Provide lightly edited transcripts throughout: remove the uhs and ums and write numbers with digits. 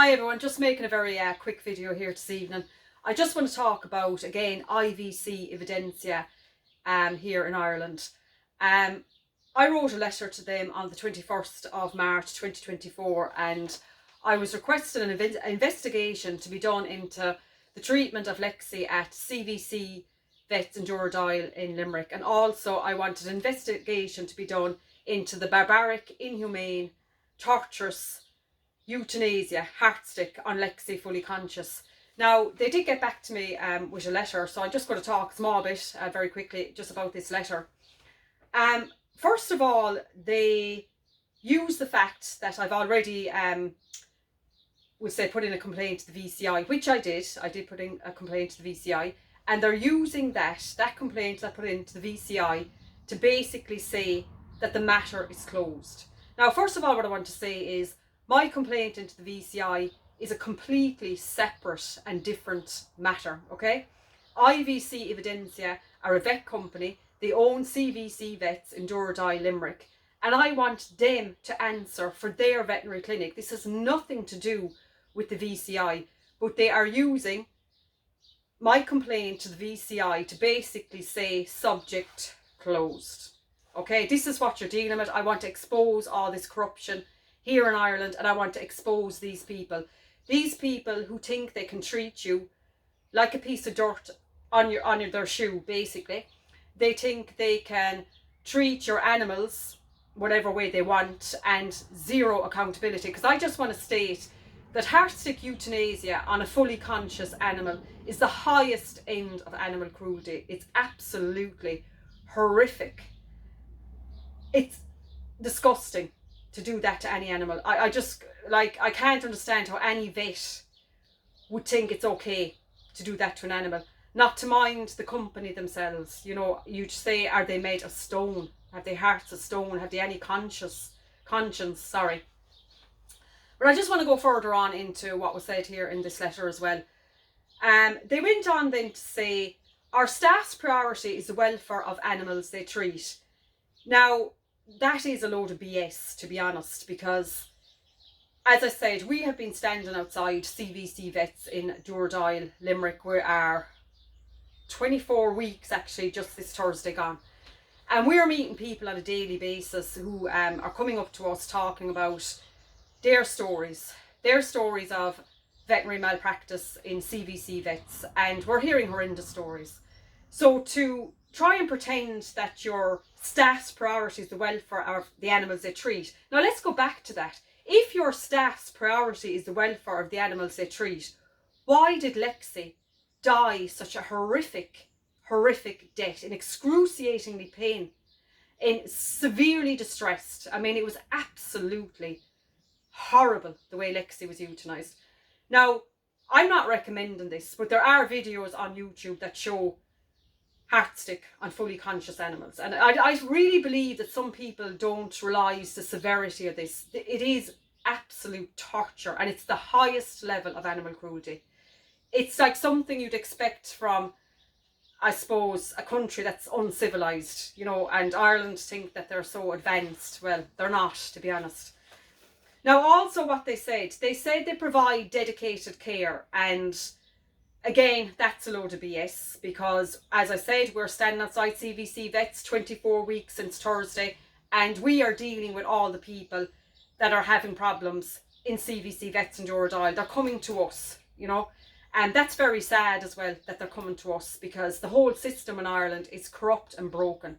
Hi everyone, just making a very quick video here this evening. I just want to talk about, again, IVC Evidensia here in Ireland. I wrote a letter to them on the 21st of March 2024 and I was requesting an investigation to be done into the treatment of Lexi at CVC Vets in Dúradíl in Limerick, and also I wanted an investigation to be done into the barbaric, inhumane, torturous euthanasia heartstick on Lexi fully conscious. Now, they did get back to me with a letter, so I'm just going to talk a small bit very quickly just about this letter. First of all, they use the fact that I've already put in a complaint to the VCI, which I did. I did put in a complaint to the VCI, and they're using that complaint that I put into the VCI to basically say that the matter is closed. Now, first of all, what I want to say is my complaint into the VCI is a completely separate and different matter, okay? IVC Evidensia are a vet company. They own CVC Vets in Dúradíl, Limerick, and I want them to answer for their veterinary clinic. This has nothing to do with the VCI, but they are using my complaint to the VCI to basically say subject closed. Okay, this is what you're dealing with. I want to expose all this corruption here in Ireland, and I want to expose these people who think they can treat you like a piece of dirt on their shoe. Basically, they think they can treat your animals whatever way they want and zero accountability. Because I just want to state that heartstick euthanasia on a fully conscious animal is the highest end of animal cruelty. It's absolutely horrific. It's disgusting to do that to any animal. I can't understand how any vet would think it's okay to do that to an animal. Not to mind the company themselves. You know, you'd say, are they made of stone? Have they hearts of stone? Have they any conscience? Sorry. But I just want to go further on into what was said here in this letter as well. They went on then to say, our staff's priority is the welfare of animals they treat. Now, that is a load of BS, to be honest, because, as I said, we have been standing outside CVC Vets in Dúradíl, Limerick. We are 24 weeks, actually, just this Thursday gone. And we are meeting people on a daily basis who are coming up to us talking about their stories of veterinary malpractice in CVC Vets, and we're hearing horrendous stories. So to try and pretend that your staff's priority is the welfare of the animals they treat. Now let's go back to that. If your staff's priority is the welfare of the animals they treat, why did Lexi die such a horrific death, in excruciatingly pain, in severely distressed? I mean, it was absolutely horrible the way Lexi was euthanized. Now, I'm not recommending this, but there are videos on YouTube that show heartstick on fully conscious animals, and I really believe that some people don't realise the severity of this. It is absolute torture, and it's the highest level of animal cruelty. It's like something you'd expect from, I suppose, a country that's uncivilized, you know, and Ireland think that they're so advanced. Well, they're not, to be honest. Now, also what they said they provide dedicated care, and again, that's a load of BS, because, as I said, we're standing outside CVC Vets 24 weeks since Thursday, and we are dealing with all the people that are having problems in CVC Vets in Dúradíl. They're coming to us, you know, and that's very sad as well that they're coming to us, because the whole system in Ireland is corrupt and broken.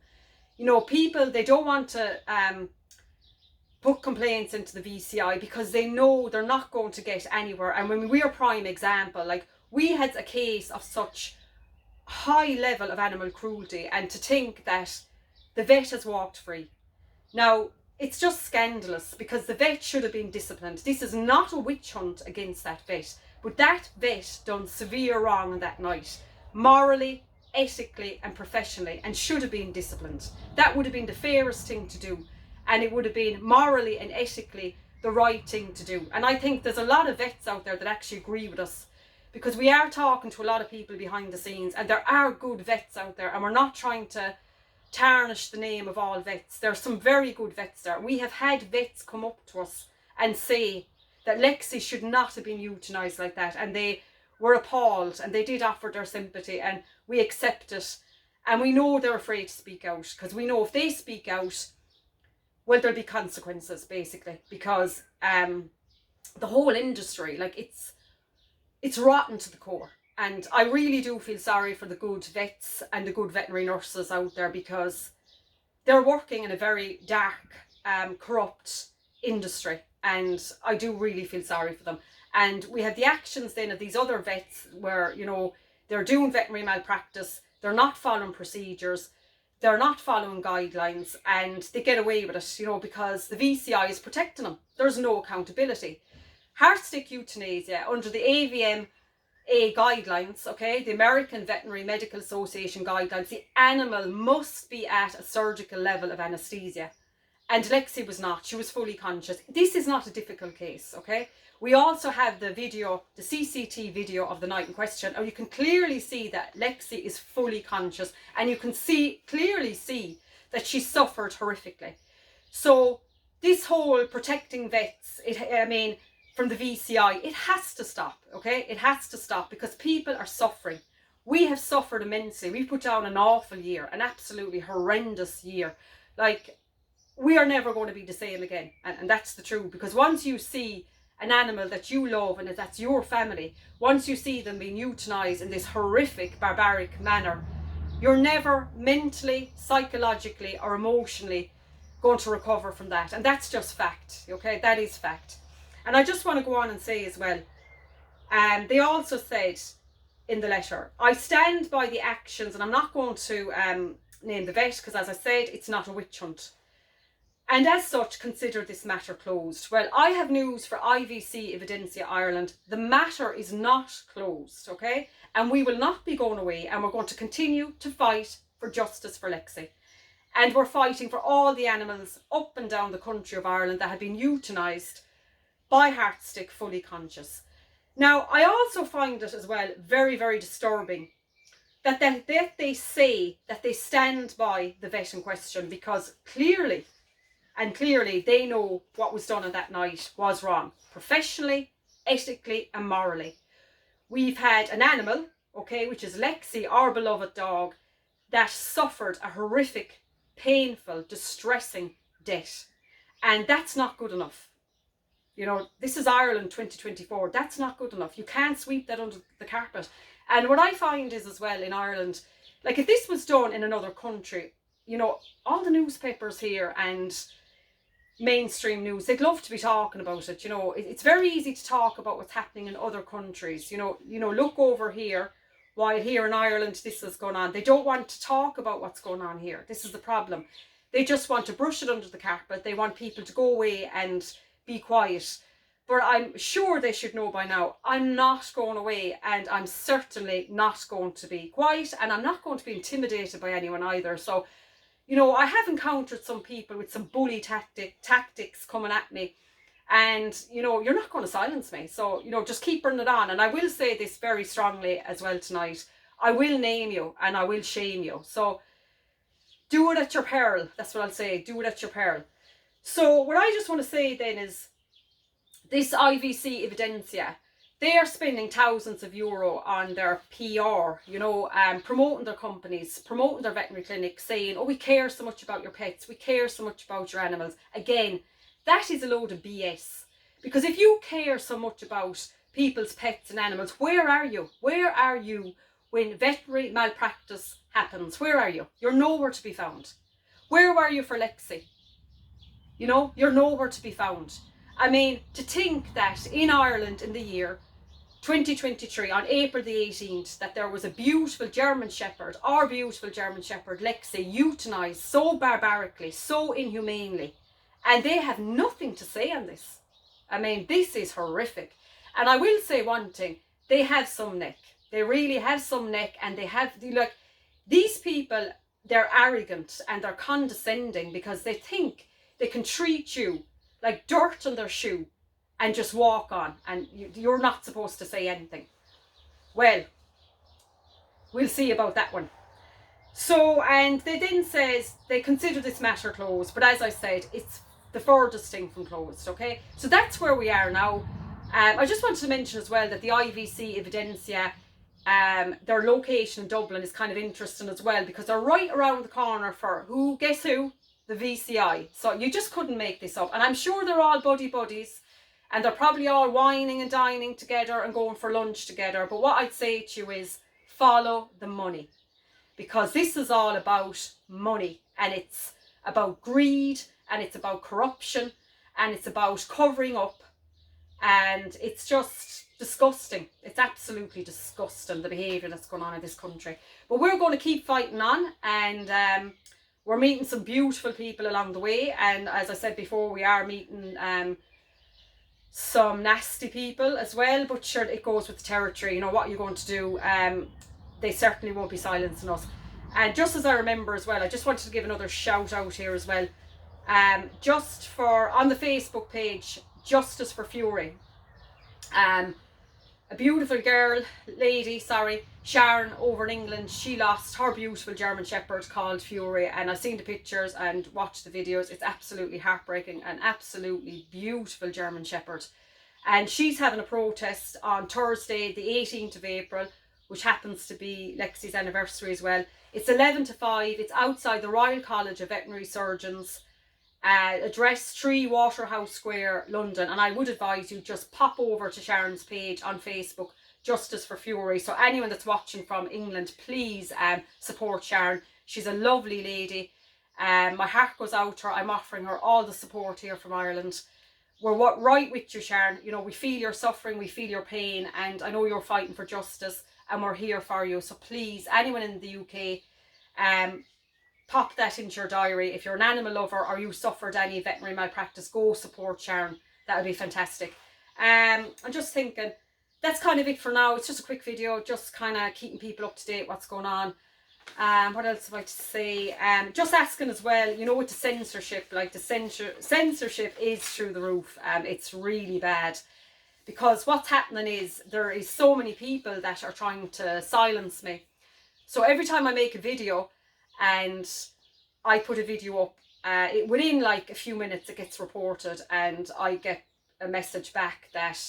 You know, people, they don't want to put complaints into the VCI because they know they're not going to get anywhere. And when we're a prime example, like, we had a case of such high level of animal cruelty, and to think that the vet has walked free. Now, it's just scandalous, because the vet should have been disciplined. This is not a witch hunt against that vet, but that vet done severe wrong on that night, morally, ethically and professionally, and should have been disciplined. That would have been the fairest thing to do, and it would have been morally and ethically the right thing to do. And I think there's a lot of vets out there that actually agree with us, because we are talking to a lot of people behind the scenes, and there are good vets out there, and we're not trying to tarnish the name of all vets. There are some very good vets there. We have had vets come up to us and say that Lexi should not have been euthanized like that, and they were appalled, and they did offer their sympathy, and we accept it. And we know they're afraid to speak out, because we know if they speak out, well, there'll be consequences, basically, because the whole industry, like, it's rotten to the core. And I really do feel sorry for the good vets and the good veterinary nurses out there, because they're working in a very dark, corrupt industry, and I do really feel sorry for them. And we have the actions then of these other vets where, you know, they're doing veterinary malpractice, they're not following procedures, they're not following guidelines, and they get away with it, you know, because the VCI is protecting them. There's no accountability. Heart-stick euthanasia under the AVMA guidelines, okay, the American Veterinary Medical Association guidelines, the animal must be at a surgical level of anaesthesia. And Lexi was not. She was fully conscious. This is not a difficult case, okay? We also have the video, the CCT video of the night in question, and you can clearly see that Lexi is fully conscious, and you can clearly see that she suffered horrifically. So this whole protecting vets, from the VCI, it has to stop, okay? It has to stop, because people are suffering. We have suffered immensely. We put down an awful year, an absolutely horrendous year. Like, we are never going to be the same again. And that's the truth, because once you see an animal that you love and that's your family, once you see them being euthanized in this horrific, barbaric manner, you're never mentally, psychologically or emotionally going to recover from that. And that's just fact, okay? That is fact. And I just want to go on and say as well, they also said in the letter, I stand by the actions, and I'm not going to name the vet, because as I said, it's not a witch hunt. And as such, consider this matter closed. Well, I have news for IVC Evidensia Ireland. The matter is not closed, okay? And we will not be going away, and we're going to continue to fight for justice for Lexi. And we're fighting for all the animals up and down the country of Ireland that have been euthanized by Heartstick fully conscious. Now, I also find it as well very, very disturbing that they say that they stand by the vet in question, because clearly they know what was done on that night was wrong, professionally, ethically and morally. We've had an animal, okay, which is Lexi, our beloved dog, that suffered a horrific, painful, distressing death. And that's not good enough. You know, this is Ireland 2024. That's not good enough. You can't sweep that under the carpet. And what I find is as well in Ireland, like if this was done in another country, you know, all the newspapers here and mainstream news, they'd love to be talking about it. You know, it's very easy to talk about what's happening in other countries. You know, look over here, while here in Ireland this is going on. They don't want to talk about what's going on here. This is the problem. They just want to brush it under the carpet. They want people to go away and be quiet. But I'm sure they should know by now, I'm not going away, and I'm certainly not going to be quiet, and I'm not going to be intimidated by anyone either. So, you know, I have encountered some people with some bully tactics coming at me, and, you know, you're not going to silence me. So, you know, just keep bringing it on. And I will say this very strongly as well tonight. I will name you and I will shame you. So do it at your peril. That's what I'll say. Do it at your peril. So what I just want to say then is this IVC Evidensia, they are spending thousands of euro on their PR, you know, promoting their companies, promoting their veterinary clinics, saying, oh, we care so much about your pets, we care so much about your animals. Again, that is a load of BS. Because if you care so much about people's pets and animals, where are you? Where are you when veterinary malpractice happens? Where are you? You're nowhere to be found. Where were you for Lexi? You know, you're nowhere to be found. I mean, to think that in Ireland in the year 2023, on April the 18th, that there was a beautiful German Shepherd, our beautiful German Shepherd, Lexi, euthanized so barbarically, so inhumanely, and they have nothing to say on this. I mean, this is horrific. And I will say one thing, they have some neck. They really have some neck, and they have, like, these people, they're arrogant and they're condescending because they think they can treat you like dirt on their shoe and just walk on, and you're not supposed to say anything. Well, we'll see about that one. So, and they then says they consider this matter closed, but as I said, it's the furthest thing from closed, okay? So that's where we are now. I just wanted to mention as well that the IVC Evidensia, their location in Dublin is kind of interesting as well, because they're right around the corner for guess who? The VCI. So you just couldn't make this up. And I'm sure they're all buddies, and they're probably all wining and dining together and going for lunch together. But what I'd say to you is follow the money, because this is all about money, and it's about greed, and it's about corruption, and it's about covering up, and it's just disgusting. It's absolutely disgusting, the behaviour that's going on in this country. But we're going to keep fighting on, and we're meeting some beautiful people along the way. And as I said before, we are meeting some nasty people as well, but sure, it goes with the territory. You know, what you're going to do, they certainly won't be silencing us. And just as I remember as well, I just wanted to give another shout out here as well, just for on the Facebook page, justiceforFury. A beautiful lady, Sharon over in England, she lost her beautiful German Shepherd called Fury, and I've seen the pictures and watched the videos. It's absolutely heartbreaking, an absolutely beautiful German Shepherd. And she's having a protest on Thursday, the 18th of April, which happens to be Lexi's anniversary as well. It's 11 to 5, it's outside the Royal College of Veterinary Surgeons, address 3 Waterhouse Square, London. And I would advise you just pop over to Sharon's page on Facebook, justiceforFury. So anyone that's watching from England, please support Sharon. She's a lovely lady. My heart goes out to her. I'm offering her all the support here from Ireland. We're right with you, Sharon. You know, we feel your suffering, we feel your pain, and I know you're fighting for justice, and we're here for you. So please, anyone in the UK, pop that into your diary. If you're an animal lover or you suffered any veterinary malpractice, go support Sharon. That would be fantastic. I'm just thinking, that's kind of it for now. It's just a quick video, just kind of keeping people up to date what's going on. What else have I to say? Just asking as well, you know, with the censorship, like the censorship is through the roof. It's really bad, because what's happening is there is so many people that are trying to silence me. So every time I make a video and I put a video up, within like a few minutes it gets reported, and I get a message back that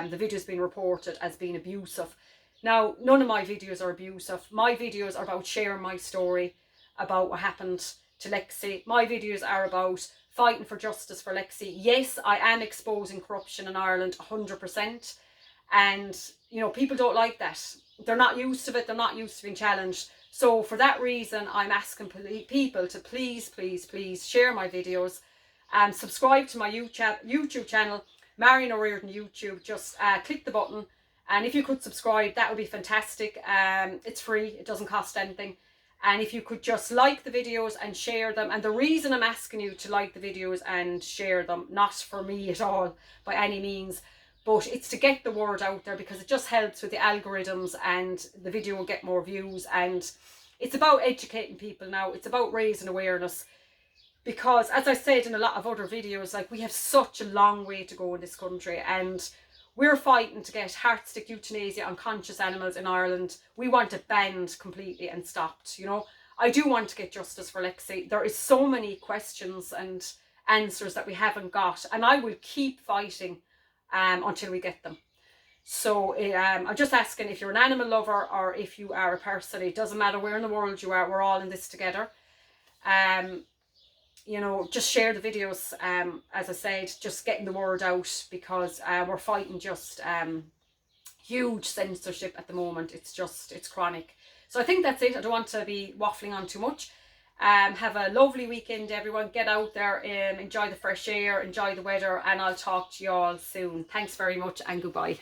the video has been reported as being abusive. Now, none of my videos are abusive. My videos are about sharing my story about what happened to Lexi. My videos are about fighting for justice for Lexi. Yes, I am exposing corruption in Ireland 100%. And, you know, people don't like that. They're not used to it. They're not used to being challenged. So for that reason, I'm asking people to please share my videos. Subscribe to my YouTube channel, Marion O'Riordan YouTube. Just click the button, and if you could subscribe, that would be fantastic. It's free, it doesn't cost anything. And if you could just like the videos and share them. And the reason I'm asking you to like the videos and share them, not for me at all by any means, but it's to get the word out there, because it just helps with the algorithms and the video will get more views. And it's about educating people now. It's about raising awareness, because as I said in a lot of other videos, like, we have such a long way to go in this country, and we're fighting to get heart-stick euthanasia on conscious animals in Ireland. We want it banned completely and stopped, you know. I do want to get justice for Lexi. There is so many questions and answers that we haven't got, and I will keep fighting until we get them. So I'm just asking, if you're an animal lover or if you are a person, it doesn't matter where in the world you are, we're all in this together. You know, just share the videos, as I said, just getting the word out, because we're fighting just huge censorship at the moment. It's chronic. So I think that's it. I don't want to be waffling on too much. Have a lovely weekend, everyone. Get out there, enjoy the fresh air, enjoy the weather, and I'll talk to you all soon. Thanks very much, and goodbye.